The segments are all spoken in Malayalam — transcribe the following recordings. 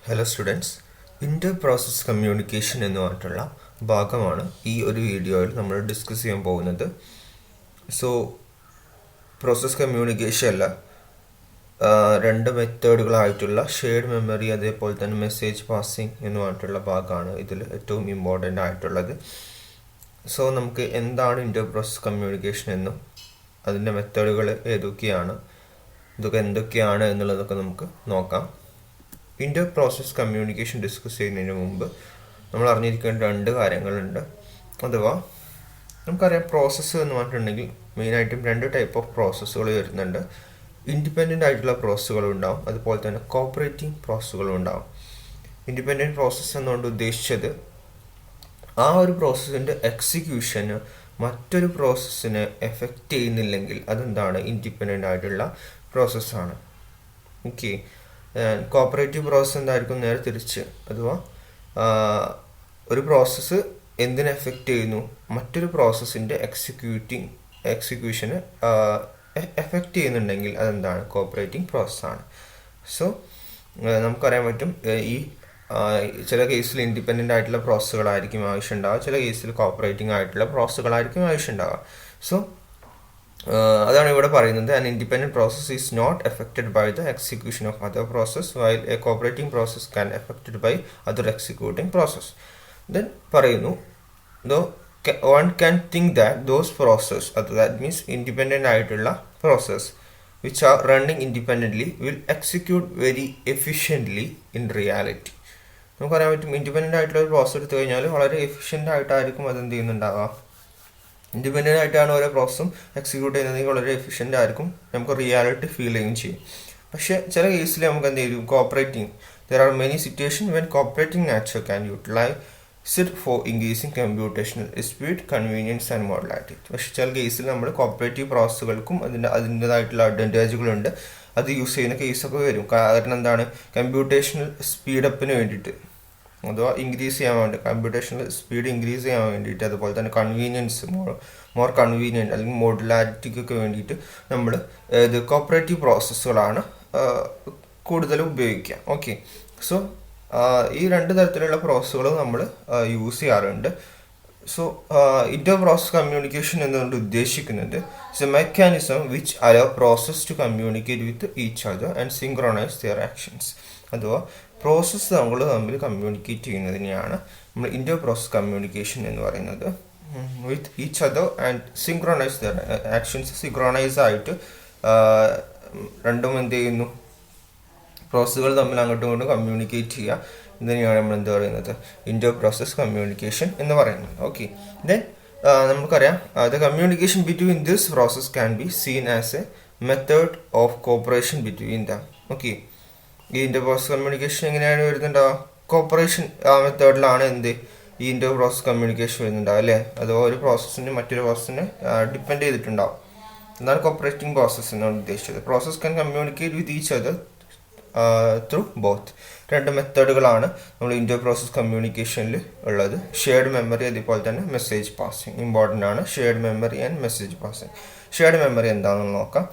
ഹലോ സ്റ്റുഡൻസ്, ഇൻ്റർ പ്രോസസ് കമ്മ്യൂണിക്കേഷൻ എന്ന് പറഞ്ഞിട്ടുള്ള ഭാഗമാണ് ഈ ഒരു വീഡിയോയിൽ നമ്മൾ ഡിസ്കസ് ചെയ്യാൻ പോകുന്നത്. സോ പ്രോസസ് കമ്മ്യൂണിക്കേഷൻ അല്ല, രണ്ട് മെത്തേഡുകളായിട്ടുള്ള ഷെയർഡ് മെമ്മറി അതേപോലെ തന്നെ മെസ്സേജ് പാസിംഗ് എന്ന് പറഞ്ഞിട്ടുള്ള ഭാഗമാണ് ഇതിൽ ഏറ്റവും ഇമ്പോർട്ടൻ്റ് ആയിട്ടുള്ളത്. സോ നമുക്ക് എന്താണ് ഇൻ്റർ പ്രോസസ് കമ്മ്യൂണിക്കേഷൻ എന്നും അതിൻ്റെ മെത്തേഡുകൾ ഏതൊക്കെയാണ്, ഇതൊക്കെ എന്തൊക്കെയാണ് എന്നുള്ളതൊക്കെ നമുക്ക് നോക്കാം. ഇൻ്റർ പ്രോസസ് കമ്മ്യൂണിക്കേഷൻ ഡിസ്കസ് ചെയ്യുന്നതിന് മുമ്പ് നമ്മൾ അറിഞ്ഞിരിക്കേണ്ട രണ്ട് കാര്യങ്ങളുണ്ട്. അഥവാ നമുക്കറിയാം, പ്രോസസ്സ് എന്ന് പറഞ്ഞിട്ടുണ്ടെങ്കിൽ മെയിനായിട്ടും രണ്ട് ടൈപ്പ് ഓഫ് പ്രോസസ്സുകൾ വരുന്നുണ്ട്. ഇൻഡിപെൻഡൻ്റ് ആയിട്ടുള്ള പ്രോസസ്സുകളും ഉണ്ടാവും, അതുപോലെ തന്നെ കോപ്പറേറ്റിംഗ് പ്രോസസ്സുകളും ഉണ്ടാവും. ഇൻഡിപെൻഡൻറ്റ് പ്രോസസ്സ് എന്നുകൊണ്ട് ഉദ്ദേശിച്ചത് ആ ഒരു പ്രോസസ്സിൻ്റെ എക്സിക്യൂഷന് മറ്റൊരു പ്രോസസ്സിനെ എഫക്റ്റ് ചെയ്യുന്നില്ലെങ്കിൽ അതെന്താണ്, ഇൻഡിപെൻഡൻ്റ് ആയിട്ടുള്ള പ്രോസസ്സാണ്. ഓക്കെ. കോപ്പറേറ്റീവ് പ്രോസസ്സ് എന്തായിരിക്കും, നേരെ തിരിച്ച്. അഥവാ ഒരു പ്രോസസ്സ് എന്തിനെ എഫക്റ്റ് ചെയ്യുന്നു, മറ്റൊരു പ്രോസസ്സിൻ്റെ എക്സിക്യൂഷന് എഫക്റ്റ് ചെയ്യുന്നുണ്ടെങ്കിൽ അതെന്താണ്, കോപ്പറേറ്റിംഗ് പ്രോസസ്സാണ്. സോ നമുക്കറിയാൻ പറ്റും, ഈ ചില കേസിൽ ഇൻഡിപെൻഡൻ്റ് ആയിട്ടുള്ള പ്രോസസ്സുകളായിരിക്കും ആവശ്യമുണ്ടാവുക, ചില കേസിൽ കോപ്പറേറ്റിംഗ് ആയിട്ടുള്ള പ്രോസസ്സുകളായിരിക്കും ആവശ്യമുണ്ടാവുക. സോ അതാണ് ഇവിടെ പറയുന്നത്. An independent process is not affected by the execution of other process while a cooperating process can affected by other executing process. Then പറയുന്നു, though one can think that those process, that means independent ആയിട്ടുള്ള process which are running independently will execute very efficiently in reality. നമുക്കറിയാൻ പറ്റും, ഇൻഡിപെൻഡൻ്റ് ആയിട്ടുള്ള ഒരു പ്രോസസ് എടുത്തു കഴിഞ്ഞാൽ വളരെ എഫിഷ്യൻ്റ് ആയിട്ടായിരിക്കും അത് എന്ത് ചെയ്യുന്നുണ്ടാവുക. ഇൻഡിപെൻഡൻ്റ് ആയിട്ടാണ് ഓരോ പ്രോസസ്സും എക്സിക്യൂട്ട് ചെയ്യുന്നതെങ്കിൽ വളരെ എഫിഷ്യൻ്റ് ആയിരിക്കും, നമുക്ക് റിയാലിറ്റി ഫീൽ ചെയ്യുകയും ചെയ്യും. പക്ഷേ ചില കേസിൽ നമുക്ക് എന്ത് ചെയ്യും, cooperating, there are many situation when cooperating nature can utilise it for increasing computational speed, convenience and modularity. പക്ഷേ ചില കേസിൽ നമ്മൾ കോപ്പറേറ്റീവ് പ്രോസസ്സുകൾക്കും അതിൻ്റെതായിട്ടുള്ള അഡ്വാൻറ്റേജുകളുണ്ട്, അത് യൂസ് ചെയ്യുന്ന കേസൊക്കെ വരും. കാരണം എന്താണ്, കമ്പ്യൂട്ടേഷണൽ സ്പീഡപ്പിന് വേണ്ടിയിട്ട്, അഥവാ ഇൻക്രീസ് ചെയ്യാൻ വേണ്ടി, കമ്പ്യൂട്ടേഷണൽ സ്പീഡ് ഇൻക്രീസ് ചെയ്യാൻ വേണ്ടിയിട്ട്, അതുപോലെ തന്നെ കൺവീനിയൻസ്, മോർ കൺവീനിയൻറ്റ് അല്ലെങ്കിൽ മോഡുലാരിറ്റിക്കൊക്കെ വേണ്ടിയിട്ട് നമ്മൾ ഇത് കോപ്പറേറ്റീവ് പ്രോസസ്സുകളാണ് കൂടുതലും ഉപയോഗിക്കുക. ഓക്കെ. സോ ഈ രണ്ട് തരത്തിലുള്ള പ്രോസസ്സുകളും നമ്മൾ യൂസ് ചെയ്യാറുണ്ട്. സോ ഇൻ്റർ പ്രോസസ് കമ്മ്യൂണിക്കേഷൻ എന്നുകൊണ്ട് ഉദ്ദേശിക്കുന്നത് it's a mechanism which allow process to communicate with each other and synchronise their actions. അഥവാ പ്രോസസ്സ് നമ്മൾ തമ്മിൽ കമ്മ്യൂണിക്കേറ്റ് ചെയ്യുന്നതിനെയാണ് നമ്മൾ ഇൻ്റർ പ്രോസസ് കമ്മ്യൂണിക്കേഷൻ എന്ന് പറയുന്നത്. With each other and synchronise their actions. Synchronise ആയിട്ട് രണ്ടും എന്ത് ചെയ്യുന്നു, പ്രോസസ്സുകൾ തമ്മിൽ അങ്ങോട്ടും ഇങ്ങോട്ടും കമ്മ്യൂണിക്കേറ്റ് ചെയ്യുക. ഇതിനെയാണ് നമ്മൾ എന്ത് പറയുന്നത്, ഇൻ്റർ പ്രോസസ് കമ്മ്യൂണിക്കേഷൻ എന്ന് പറയുന്നത്. ഓക്കെ. ദെൻ നമുക്കറിയാം, the communication between this process can be seen as A method of cooperation between them. Okay. ഈ ഇൻ്റർ പ്രോസസ് കമ്മ്യൂണിക്കേഷൻ എങ്ങനെയാണ് വരുന്നുണ്ടാവുക, കോപ്പറേഷൻ മെത്തേഡിലാണ് എന്ത് ഈ ഇൻ്റർ പ്രോസസ് കമ്മ്യൂണിക്കേഷൻ വരുന്നുണ്ടാവും, അല്ലേ. അതോ ഒരു പ്രോസസ്സിന് മറ്റൊരു പ്രോസസ്സിനെ ഡിപ്പെൻഡ് ചെയ്തിട്ടുണ്ടാവും. എന്താണ് കോപ്പറേറ്റിംഗ് പ്രോസസ്സ് എന്നാണ് ഉദ്ദേശിച്ചത്. Process can communicate with each other through both. രണ്ട് മെത്തേഡുകളാണ് നമ്മൾ ഇൻ്റർ പ്രോസസ് കമ്മ്യൂണിക്കേഷനിൽ ഉള്ളത്. ഷെയർഡ് മെമ്മറി അതുപോലെ തന്നെ മെസ്സേജ് പാസിംഗ് ഇമ്പോർട്ടൻ്റ് ആണ്. Shared memory and message passing. Shared memory എന്താണെന്ന് നോക്കാം.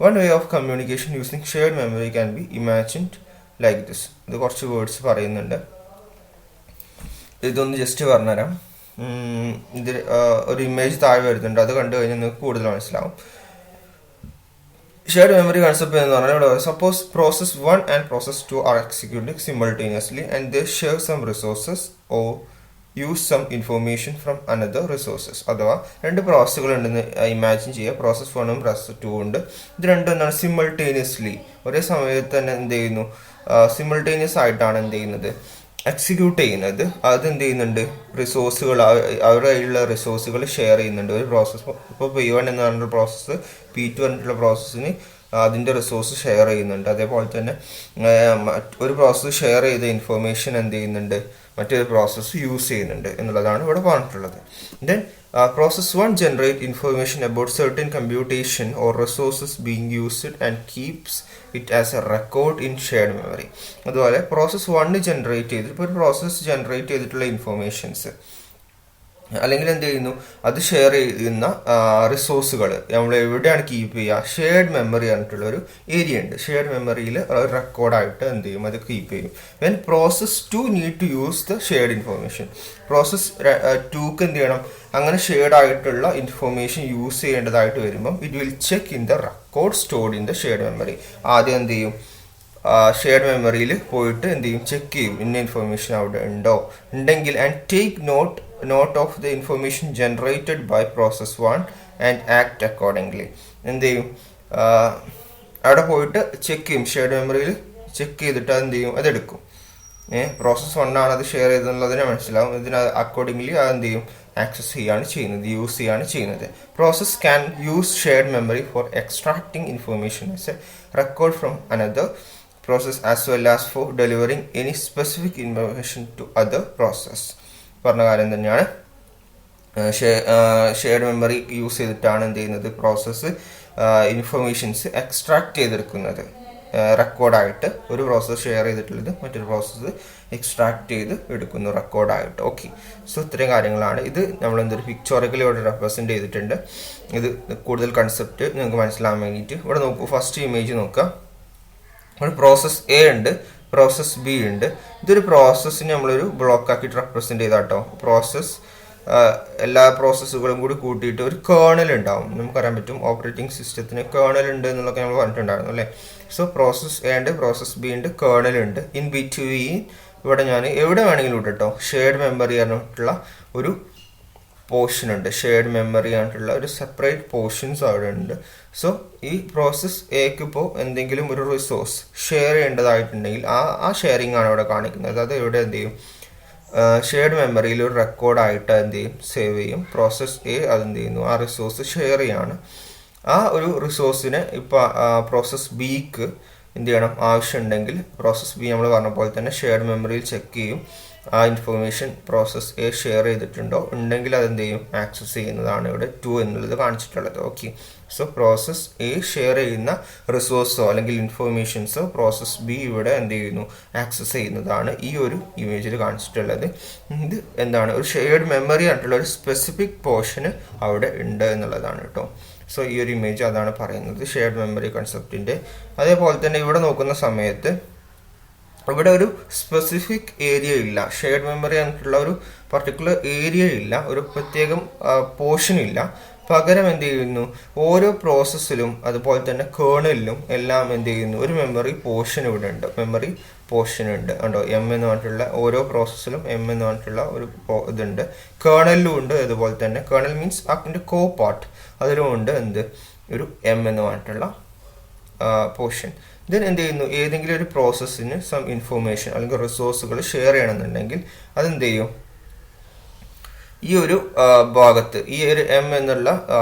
One way of communication using shared memory can be imagined like this. ഇത് കുറച്ച് വേർഡ്സ് പറയുന്നുണ്ട്, ഇതൊന്ന് ജസ്റ്റ് പറഞ്ഞുതരാം. ഇത് ഒരു ഇമേജ് താഴെ വരുന്നുണ്ട്, അത് കണ്ടു കഴിഞ്ഞാൽ നിങ്ങൾക്ക് കൂടുതൽ മനസ്സിലാവും. ഷെയർഡ് മെമ്മറി കൺസെപ്റ്റ് എന്ന് പറഞ്ഞാൽ ഇവിടെ suppose process 1 and process 2 are executing simultaneously and they share some resources or use some information from another resources. അഥവാ രണ്ട് പ്രോസസ്സുകൾ ഉണ്ടെന്ന് ഇമാജിൻ ചെയ്യുക. പ്രോസസ് 1ഉം പ്രോസസ് 2 ഉണ്ട്. ഇത് രണ്ടും എന്താണ്, സിമൾട്ടേനിയസ്ലി ഒരേ സമയത്ത് തന്നെ എന്ത് ചെയ്യുന്നു, സിമൾട്ടേനിയസ് ആയിട്ടാണ് എന്ത് ചെയ്യുന്നത്, എക്സിക്യൂട്ട് ചെയ്യുന്നത്. അത് എന്ത് ചെയ്യുന്നുണ്ട്, റിസോഴ്സുകൾ, അവരുടെ കയ്യിലുള്ള റിസോഴ്സുകൾ ഷെയർ ചെയ്യുന്നുണ്ട്. ഒരു പ്രോസസ്സ് ഇപ്പോൾ P1 എന്ന് പറഞ്ഞിട്ടുള്ള പ്രോസസ്സ് P2 പറഞ്ഞിട്ടുള്ള പ്രോസസ്സിന് അതിൻ്റെ റിസോഴ്സ് ഷെയർ ചെയ്യുന്നുണ്ട്. അതേപോലെ തന്നെ ഒരു പ്രോസസ്സ് ഷെയർ ചെയ്ത ഇൻഫർമേഷൻ എന്ത് ചെയ്യുന്നുണ്ട്, മറ്റൊരു പ്രോസസ്സ് യൂസ് ചെയ്യുന്നുണ്ട് എന്നുള്ളതാണ് ഇവിടെ പറഞ്ഞിട്ടുള്ളത്. Then process 1 generate information about certain computation or resources being used and keeps it as a record in shared memory. അതുപോലെ പ്രോസസ് 1 ജനറേറ്റ് ചെയ്ത്, ഇപ്പോൾ ഒരു പ്രോസസ്സ് ജനറേറ്റ് ചെയ്തിട്ടുള്ള ഇൻഫർമേഷൻസ് അല്ലെങ്കിൽ എന്ത് ചെയ്യുന്നു, അത് ഷെയർ ചെയ്യുന്ന റിസോഴ്സുകൾ നമ്മൾ എവിടെയാണ് കീപ്പ് ചെയ്യുക, ഷെയർഡ് മെമ്മറി പറഞ്ഞിട്ടുള്ള ഒരു ഏരിയ ഉണ്ട്. ഷെയർഡ് മെമ്മറിയിൽ റെക്കോർഡായിട്ട് എന്ത് ചെയ്യും, അത് കീപ്പ് ചെയ്യും. When process 2 need to use the shared information, process 2ക്ക് എന്ത് ചെയ്യണം, അങ്ങനെ ഷെയർഡ് ആയിട്ടുള്ള ഇൻഫോർമേഷൻ യൂസ് ചെയ്യേണ്ടതായിട്ട് വരുമ്പം it will check in the record stored in the shared memory. ആദ്യം എന്ത് ചെയ്യും, ഷെയർഡ് മെമ്മറിയിൽ പോയിട്ട് എന്ത് ചെയ്യും, ചെക്ക് ചെയ്യും ഇന്ന ഇൻഫോർമേഷൻ അവിടെ ഉണ്ടെങ്കിൽ and take note of the information generated by process 1 and act accordingly. എന്ത് ചെയ്യും, അവിടെ പോയിട്ട് ചെക്ക് ചെയ്യും, ഷെയർഡ് മെമ്മറിയിൽ ചെക്ക് ചെയ്തിട്ട് എന്ത് ചെയ്യും, അതെടുക്കും. പ്രോസസ് 1 ആണ് അത് ഷെയർ ചെയ്തെന്നുള്ളതിനെ മനസ്സിലാവും. ഇതിന് അക്കോർഡിംഗ്ലി അത് എന്ത് ചെയ്യും, ആക്സസ് ചെയ്യാണ് ചെയ്യുന്നത്, യൂസ് ചെയ്യാണ് ചെയ്യുന്നത്. Process can use shared memory for extracting information as a record from another process as well as for delivering any specific information to other process. പറഞ്ഞ കാര്യം തന്നെയാണ്. ഷെയർഡ് മെമ്മറി യൂസ് ചെയ്തിട്ടാണ് എന്ത് ചെയ്യുന്നത്, പ്രോസസ്സ് ഇൻഫർമേഷൻസ് എക്സ്ട്രാക്ട് ചെയ്തെടുക്കുന്നത്. റെക്കോർഡായിട്ട് ഒരു പ്രോസസ്സ് ഷെയർ ചെയ്തിട്ടുള്ളത് മറ്റൊരു പ്രോസസ്സ് എക്സ്ട്രാക്ട് ചെയ്ത് എടുക്കുന്നു റെക്കോർഡായിട്ട്. ഓക്കെ, സോ ഇത്രയും കാര്യങ്ങളാണ്. ഇത് നമ്മൾ എന്തൊരു പിക്ചോറിക്കലി ഇവിടെ റെപ്രസെൻറ്റ് ചെയ്തിട്ടുണ്ട്. ഇത് കൂടുതൽ കൺസെപ്റ്റ് നിങ്ങൾക്ക് മനസ്സിലാകാൻ വേണ്ടിയിട്ട് ഇവിടെ നോക്കൂ. ഫസ്റ്റ് ഇമേജ് നോക്കുക. ഒരു പ്രോസസ് എ ഉണ്ട്, പ്രോസസ് ബി ഉണ്ട്. ഇതൊരു പ്രോസസ്സിനെ നമ്മളൊരു ബ്ലോക്ക് ആക്കിയിട്ട് റെപ്രസെൻറ്റ് ചെയ്താട്ടോ. പ്രോസസ് എല്ലാ പ്രോസസ്സുകളും കൂടി കൂട്ടിയിട്ട് ഒരു കേർണൽ ഉണ്ടാവും. നമുക്കറിയാൻ പറ്റും ഓപ്പറേറ്റിംഗ് സിസ്റ്റത്തിന് കേർണൽ ഉണ്ട് എന്നുള്ളതൊക്കെ നമ്മൾ പറഞ്ഞിട്ടുണ്ടായിരുന്നു അല്ലേ. സോ പ്രോസസ് എ ഉണ്ട്, പ്രോസസ് ബി ഉണ്ട്, കേർണൽ ഉണ്ട്. ഇൻ ബിറ്റ്വീൻ ഇവിടെ ഞാൻ എവിടെ വേണമെങ്കിലും ഇട്ടോ ഷെയർഡ് മെമ്മറി പറഞ്ഞിട്ടുള്ള ഒരു പോർഷൻ ഉണ്ട്. ഷെയർഡ് മെമ്മറി ആയിട്ടുള്ള ഒരു സെപ്പറേറ്റ് പോർഷൻസ് അവിടെ ഉണ്ട്. സോ ഈ പ്രോസസ് എക്ക് ഇപ്പോൾ എന്തെങ്കിലും ഒരു റിസോഴ്സ് ഷെയർ ചെയ്യേണ്ടതായിട്ടുണ്ടെങ്കിൽ ആ ഷെയറിംഗ് ആണ് ഇവിടെ കാണിക്കുന്നത്. അത് ഇവിടെ എന്ത് ചെയ്യും, ഷെയർഡ് മെമ്മറിയിൽ ഒരു റെക്കോർഡായിട്ട് എന്ത് ചെയ്യും, സേവ് ചെയ്യും. പ്രോസസ് എ അതെന്ത് ചെയ്യുന്നു, ആ റിസോഴ്സ് ഷെയർ ചെയ്യാണ്. ആ ഒരു റിസോഴ്സിനെ ഇപ്പോൾ പ്രോസസ് ബിക്ക് എന്ത് ചെയ്യണം, ആവശ്യമുണ്ടെങ്കിൽ പ്രോസസ് ബി നമ്മൾ പറഞ്ഞ പോലെ തന്നെ ഷെയർഡ് മെമ്മറിയിൽ ചെക്ക് ചെയ്യും. ആ ഇൻഫർമേഷൻ പ്രോസസ് എ ഷെയർ ചെയ്തിട്ടുണ്ടോ, ഉണ്ടെങ്കിൽ അതെന്ത് ചെയ്യും, ആക്സസ് ചെയ്യുന്നതാണ് ഇവിടെ 2 എന്നുള്ളത് കാണിച്ചിട്ടുള്ളത്. Okay, so process A share ചെയ്യുന്ന റിസോഴ്സോ അല്ലെങ്കിൽ ഇൻഫർമേഷൻസോ പ്രോസസ് ബി ഇവിടെ എന്ത് ചെയ്യുന്നു, ആക്സസ് ചെയ്യുന്നതാണ് ഈ ഒരു ഇമേജിൽ കാണിച്ചിട്ടുള്ളത്. ഇത് എന്താണ്, ഒരു ഷെയർഡ് മെമ്മറി ആയിട്ടുള്ള ഒരു സ്പെസിഫിക് പോർഷന് അവിടെ ഉണ്ട് എന്നുള്ളതാണ് കേട്ടോ. സോ ഈ ഒരു ഇമേജ് അതാണ് പറയുന്നത് ഷെയർഡ് മെമ്മറി കൺസെപ്റ്റിൻ്റെ. അതേപോലെ തന്നെ ഇവിടെ നോക്കുന്ന സമയത്ത് ഇവിടെ ഒരു സ്പെസിഫിക് ഏരിയ ഇല്ല, ഷെയർഡ് മെമ്മറി ആയിട്ടുള്ള ഒരു പർട്ടിക്കുലർ ഏരിയ ഇല്ല, ഒരു പ്രത്യേകം പോർഷൻ ഇല്ല. പകരം എന്ത് ചെയ്യുന്നു, ഓരോ പ്രോസസ്സിലും അതുപോലെ തന്നെ കേർണലിലും എല്ലാം എന്ത് ചെയ്യുന്നു, ഒരു മെമ്മറി പോർഷൻ ഇവിടെ ഉണ്ട്, മെമ്മറി പോർഷൻ ഉണ്ട് ഉണ്ടോ. എം എന്ന് പറഞ്ഞിട്ടുള്ള ഓരോ പ്രോസസ്സിലും എം എന്ന് പറഞ്ഞിട്ടുള്ള ഒരു ഇതുണ്ട്. കേർണലിലും ഉണ്ട് അതുപോലെ തന്നെ. കേർണൽ മീൻസ് അതിൻ്റെ കോ പാർട്ട്, അതിലും ഉണ്ട് എന്ത്, ഒരു എം എന്ന് പറഞ്ഞിട്ടുള്ള പോർഷൻ. ദെൻ എന്ത് ചെയ്യുന്നു, ഏതെങ്കിലും ഒരു പ്രോസസ്സിന് സം ഇൻഫോർമേഷൻ അല്ലെങ്കിൽ റിസോഴ്സുകൾ ഷെയർ ചെയ്യണമെന്നുണ്ടെങ്കിൽ അതെന്ത് ചെയ്യും, ഈ ഒരു ഭാഗത്ത് ഈ ഒരു എം എന്നുള്ള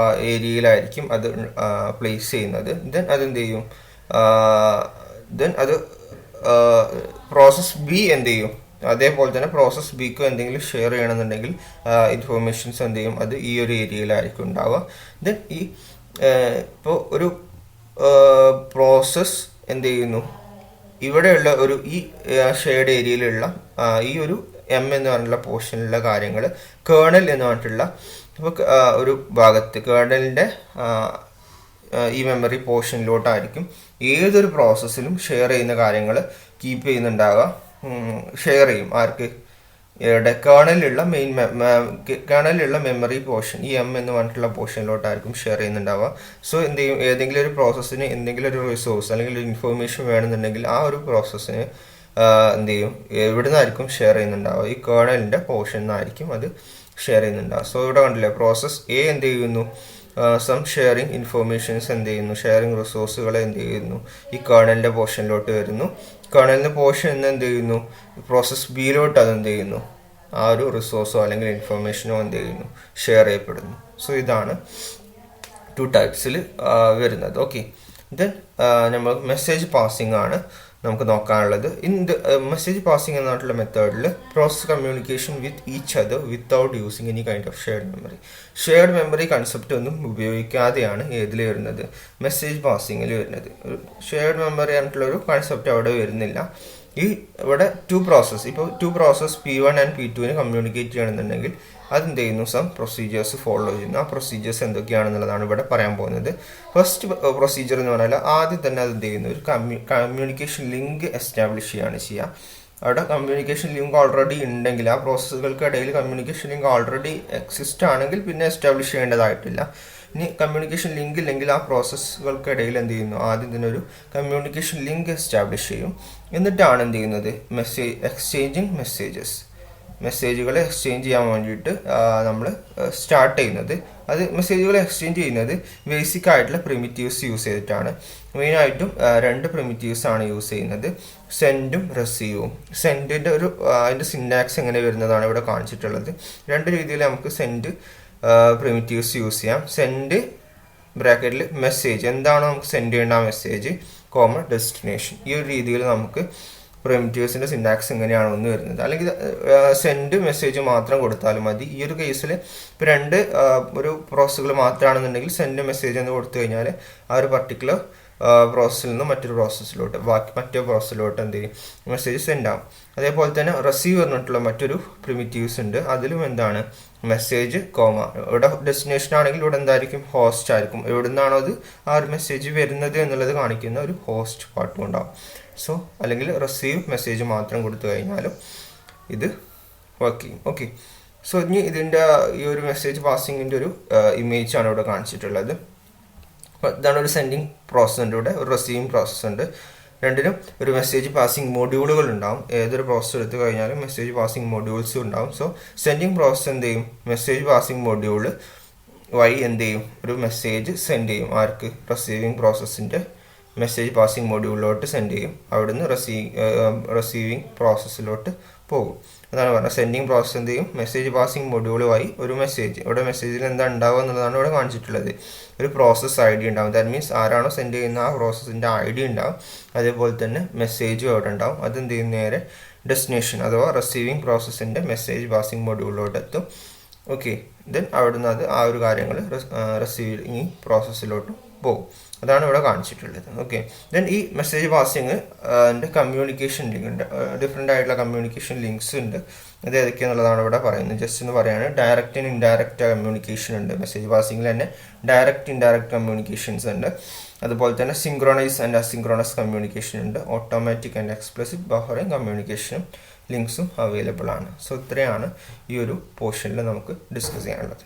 ഏരിയയിലായിരിക്കും അത് പ്ലേസ് ചെയ്യുന്നത്. ദെൻ അതെന്ത് ചെയ്യും, ദെൻ അത് പ്രോസസ് ബി എന്ത് ചെയ്യും, അതേപോലെ തന്നെ പ്രോസസ് ബിക്ക് എന്തെങ്കിലും ഷെയർ ചെയ്യണമെന്നുണ്ടെങ്കിൽ ഇൻഫോർമേഷൻസ് എന്ത് ചെയ്യും, അത് ഈ ഒരു ഏരിയയിലായിരിക്കും ഉണ്ടാവുക. ദെൻ ഈ ഇപ്പോൾ ഒരു പ്രോസസ് എന്ത് ചെയ്യുന്നു, ഇവിടെയുള്ള ഒരു ഈ ഷെയർഡ് ഏരിയയിലുള്ള ഈ ഒരു എം എന്ന് പറഞ്ഞിട്ടുള്ള പോർഷനിലുള്ള കാര്യങ്ങൾ കേർണൽ എന്ന് പറഞ്ഞിട്ടുള്ള ഇപ്പോൾ ഒരു ഭാഗത്ത് കേർണലിൻ്റെ ഈ മെമ്മറി പോർഷനിലോട്ടായിരിക്കും ഏതൊരു പ്രോസസ്സിലും ഷെയർ ചെയ്യുന്ന കാര്യങ്ങൾ കീപ്പ് ചെയ്യുന്നുണ്ടാവുക. ഷെയർ ചെയ്യും ആർക്ക്, ഇവിടെ കേർണലിലുള്ള കേർണലിലുള്ള മെമ്മറി പോർഷൻ ഈ എം എന്ന് പറഞ്ഞിട്ടുള്ള പോർഷനിലോട്ടായിരിക്കും ഷെയർ ചെയ്യുന്നുണ്ടാവുക. സോ എന്ത് ചെയ്യും, ഏതെങ്കിലും ഒരു പ്രോസസ്സിന് എന്തെങ്കിലും ഒരു റിസോഴ്സ് അല്ലെങ്കിൽ ഒരു ഇൻഫോർമേഷൻ വേണമെന്നുണ്ടെങ്കിൽ ആ ഒരു പ്രോസസ്സിന് എന്ത് ചെയ്യും, എവിടെ നിന്നായിരിക്കും ഷെയർ ചെയ്യുന്നുണ്ടാവുക, ഈ കേർണലിൻ്റെ പോർഷൻ നിന്നായിരിക്കും അത് ഷെയർ ചെയ്യുന്നുണ്ടാവുക. സോ ഇവിടെ കണ്ടില്ലേ, പ്രോസസ് എ എന്ത് ചെയ്യുന്നു, സം ഷെയറിങ് ഇൻഫോർമേഷൻസ് എന്ത് ചെയ്യുന്നു, ഷെയറിങ് റിസോഴ്സുകളെ എന്ത് ചെയ്യുന്നു, ഈ കേർണലിൻ്റെ പോർഷനിലോട്ട് വരുന്നു. കേർണലിൻ്റെ പോർഷൻ എന്ന് എന്ത് ചെയ്യുന്നു, പ്രോസസ് ബിയിലോട്ട് അതെന്ത് ചെയ്യുന്നു, ആ ഒരു റിസോഴ്സോ അല്ലെങ്കിൽ ഇൻഫോർമേഷനോ എന്ത് ചെയ്യുന്നു, ഷെയർ ചെയ്യപ്പെടുന്നു. സോ ഇതാണ് 2 ടൈപ്സിൽ വരുന്നത്. ഓക്കെ, ദെൻ നമ്മൾ മെസ്സേജ് പാസിംഗ് ആണ് നമുക്ക് നോക്കാനുള്ളത്. ഇൻ ദ മെസ്സേജ് പാസിംഗ് എന്ന് പറഞ്ഞിട്ടുള്ള മെത്തേഡിൽ process communication with each other without using any kind of shared memory. Shared memory concept ഒന്നും ഉപയോഗിക്കാതെയാണ് ഏതിൽ വരുന്നത്, മെസ്സേജ് പാസിങ്ങിൽ വരുന്നത്. ഷെയർഡ് മെമ്മറി ആയിട്ടുള്ളൊരു കൺസെപ്റ്റ് അവിടെ വരുന്നില്ല. ഈ ഇവിടെ 2 പ്രോസസ്, ഇപ്പോൾ 2 process P1 and P2 communicate ചെയ്യണമെന്നുണ്ടെങ്കിൽ അതെന്ത് ചെയ്യുന്നു, സം പ്രൊസീജിയേഴ്സ് ഫോളോ ചെയ്യുന്നു. ആ പ്രൊസീജിയേഴ്സ് എന്തൊക്കെയാണെന്നുള്ളതാണ് ഇവിടെ പറയാൻ പോകുന്നത്. ഫസ്റ്റ് പ്രൊസീജിയർ എന്ന് പറഞ്ഞാൽ ആദ്യം തന്നെ അത് എന്ത് ചെയ്യുന്നു, ഒരു കമ്മ്യൂണിക്കേഷൻ ലിങ്ക് എസ്റ്റാബ്ലിഷ് ചെയ്യുകയാണ് ചെയ്യുക. അവിടെ കമ്മ്യൂണിക്കേഷൻ ലിങ്ക് ഓൾറെഡി ഉണ്ടെങ്കിൽ, ആ പ്രോസസ്സുകൾക്കിടയിൽ കമ്മ്യൂണിക്കേഷൻ ലിങ്ക് ഓൾറെഡി എക്സിസ്റ്റ് ആണെങ്കിൽ പിന്നെ എസ്റ്റാബ്ലിഷ് ചെയ്യേണ്ടതായിട്ടില്ല. ഇനി കമ്മ്യൂണിക്കേഷൻ ലിങ്ക് ഇല്ലെങ്കിൽ ആ പ്രോസസ്സുകൾക്കിടയിൽ എന്ത് ചെയ്യുന്നു, ആദ്യം തന്നെ ഒരു കമ്മ്യൂണിക്കേഷൻ ലിങ്ക് എസ്റ്റാബ്ലിഷ് ചെയ്യും. എന്നിട്ടാണ് എന്ത് ചെയ്യുന്നത്, എക്സ്ചേഞ്ചിങ് മെസ്സേജുകളെ എക്സ്ചേഞ്ച് ചെയ്യാൻ വേണ്ടിയിട്ട് നമ്മൾ സ്റ്റാർട്ട് ചെയ്യുന്നത്. അത് മെസ്സേജുകളെ എക്സ്ചേഞ്ച് ചെയ്യുന്നത് ബേസിക് ആയിട്ടുള്ള പ്രിമിറ്റീവ്സ് യൂസ് ചെയ്തിട്ടാണ്. മെയിനായിട്ടും 2 പ്രിമിറ്റീവ്സ് ആണ് യൂസ് ചെയ്യുന്നത്, സെൻഡും റിസീവും. സെൻഡിൻ്റെ അതിൻ്റെ സിൻടാക്സ് എങ്ങനെ വരുന്നതാണ് ഇവിടെ കാണിച്ചിട്ടുള്ളത്. 2 രീതിയിൽ നമുക്ക് സെൻഡ് പ്രിമിറ്റീവ്സ് യൂസ് ചെയ്യാം. സെൻഡ് ബ്രാക്കറ്റിൽ മെസ്സേജ്, എന്താണോ നമുക്ക് സെൻഡ് ചെയ്യേണ്ട ആ മെസ്സേജ്, ഡെസ്റ്റിനേഷൻ. ഈ ഒരു രീതിയിൽ നമുക്ക് പ്രിമിറ്റീവ്സിൻ്റെ സിൻടാക്സ് എങ്ങനെയാണ് ഒന്ന് വരുന്നത്. അല്ലെങ്കിൽ സെൻഡ് മെസ്സേജ് മാത്രം കൊടുത്താലും മതി. ഈ ഒരു കേസിൽ ഇപ്പോൾ 2 ഒരു പ്രോസസ്സുകൾ മാത്രമാണെന്നുണ്ടെങ്കിൽ സെൻഡ് മെസ്സേജ് എന്ന് കൊടുത്തു കഴിഞ്ഞാൽ ആ ഒരു പർട്ടിക്കുലർ പ്രോസസ്സിൽ നിന്ന് മറ്റൊരു പ്രോസസ്സിലോട്ട്, മറ്റേ പ്രോസസ്സിലോട്ട് എന്ത് ചെയ്യും, മെസ്സേജ് സെൻഡ് ആവും. അതേപോലെ തന്നെ റിസീവ് പറഞ്ഞിട്ടുള്ള മറ്റൊരു പ്രിമിറ്റീവ്സ് ഉണ്ട്. അതിലും എന്താണ്, മെസ്സേജ് ഇവിടെ ഡെസ്റ്റിനേഷൻ ആണെങ്കിൽ ഇവിടെ എന്തായിരിക്കും, ഹോസ്റ്റ് ആയിരിക്കും. എവിടെ നിന്നാണോ അത് ആ ഒരു മെസ്സേജ് വരുന്നത് എന്നുള്ളത് കാണിക്കുന്ന ഒരു ഹോസ്റ്റ് പാർട്ടും ഉണ്ടാവും. സോ അല്ലെങ്കിൽ റിസീവ് മെസ്സേജ് മാത്രം കൊടുത്തു കഴിഞ്ഞാലും ഇത് വർക്ക് ചെയ്യും. ഓക്കെ, സോ ഇനി ഇതിൻ്റെ ഈ ഒരു മെസ്സേജ് പാസിങ്ങിൻ്റെ ഒരു ഇമേജ് ആണ് ഇവിടെ കാണിച്ചിട്ടുള്ളത്. ഇതാണ് ഒരു സെൻഡിങ് പ്രോസസ് ഉണ്ട്, ഇവിടെ ഒരു റിസീവിങ് പ്രോസസ് ഉണ്ട്. രണ്ടിനും ഒരു മെസ്സേജ് പാസിംഗ് മൊഡ്യൂളുകൾ ഉണ്ടാവും. ഏതൊരു പ്രോസസ്സ് എടുത്തു കഴിഞ്ഞാലും മെസ്സേജ് പാസിംഗ് മൊഡ്യൂൾസും ഉണ്ടാവും. സോ സെൻഡിങ് പ്രോസസ്സ് എന്ത് ചെയ്യും, മെസ്സേജ് പാസിംഗ് മൊഡ്യൂള് വഴി എന്ത് ചെയ്യും, ഒരു മെസ്സേജ് സെൻഡ് ചെയ്യും. ആർക്ക്, റിസീവിങ് പ്രോസസ്സിൻ്റെ മെസ്സേജ് പാസിംഗ് മൊഡ്യൂളിലോട്ട് സെൻഡ് ചെയ്യും. അവിടുന്ന് റിസീവിങ് പ്രോസസ്സിലോട്ട് പോകും. അതാണ് പറഞ്ഞത്. സെൻഡിങ് പ്രോസസ്സ് എന്ത് ചെയ്യും, മെസ്സേജ് പാസിംഗ് മൊഡ്യൂളുമായി ഒരു മെസ്സേജ്, ഇവിടെ മെസ്സേജിൽ എന്താ ഉണ്ടാവുക എന്നുള്ളതാണ് ഇവിടെ കാണിച്ചിട്ടുള്ളത്. ഒരു പ്രോസസ്സ് ഐ ഡി ഉണ്ടാവും. ദാറ്റ് മീൻസ് ആരാണോ സെൻഡ് ചെയ്യുന്ന ആ പ്രോസസ്സിൻ്റെ ഐ ഡി ഉണ്ടാവും. അതേപോലെ തന്നെ മെസ്സേജും അവിടെ ഉണ്ടാവും. അതെന്ത് ചെയ്യും, നേരെ ഡെസ്റ്റിനേഷൻ അഥവാ റിസീവിങ് പ്രോസസ്സിൻ്റെ മെസ്സേജ് പാസിംഗ് മൊഡ്യൂളിലോട്ട് എത്തും. ഓക്കെ, ദെൻ അവിടുന്ന് അത് ആ ഒരു കാര്യങ്ങൾ റിസീവിങ് പ്രോസസ്സിലോട്ട് പോകും. അതാണ് ഇവിടെ കാണിച്ചിട്ടുള്ളത്. ഓക്കെ, ദെൻ ഈ മെസ്സേജ് പാസിങ് കമ്മ്യൂണിക്കേഷൻ ലിങ്ക് ഉണ്ട്, ഡിഫറെൻ്റ് ആയിട്ടുള്ള കമ്മ്യൂണിക്കേഷൻ ലിങ്ക്സ് ഉണ്ട്. അത് ഏതൊക്കെയാണെന്നുള്ളതാണ് ഇവിടെ പറയുന്നത്. ജസ്റ്റ് എന്ന് പറയുകയാണ്, ഡയറക്റ്റ് ആൻഡ് ഇൻഡയറക്റ്റ് കമ്മ്യൂണിക്കേഷൻ ഉണ്ട്. മെസ്സേജ് പാസിങ്ങിൽ തന്നെ ഡയറക്റ്റ് ഇൻഡയറക്റ്റ് കമ്മ്യൂണിക്കേഷൻസ് ഉണ്ട്. അതുപോലെ തന്നെ സിങ്ക്രോണൈസ് ആൻഡ് അസിങ്ക്രോണസ് കമ്മ്യൂണിക്കേഷൻ ഉണ്ട്. ഓട്ടോമാറ്റിക് ആൻഡ് എക്സ്പ്ലിസിറ്റ് ബഫറിംഗ് കമ്മ്യൂണിക്കേഷനും ലിങ്ക്സും അവൈലബിൾ ആണ്. സോ ഇത്രയാണ് ഈ ഒരു പോർഷനിൽ നമുക്ക് ഡിസ്കസ് ചെയ്യാനുള്ളത്.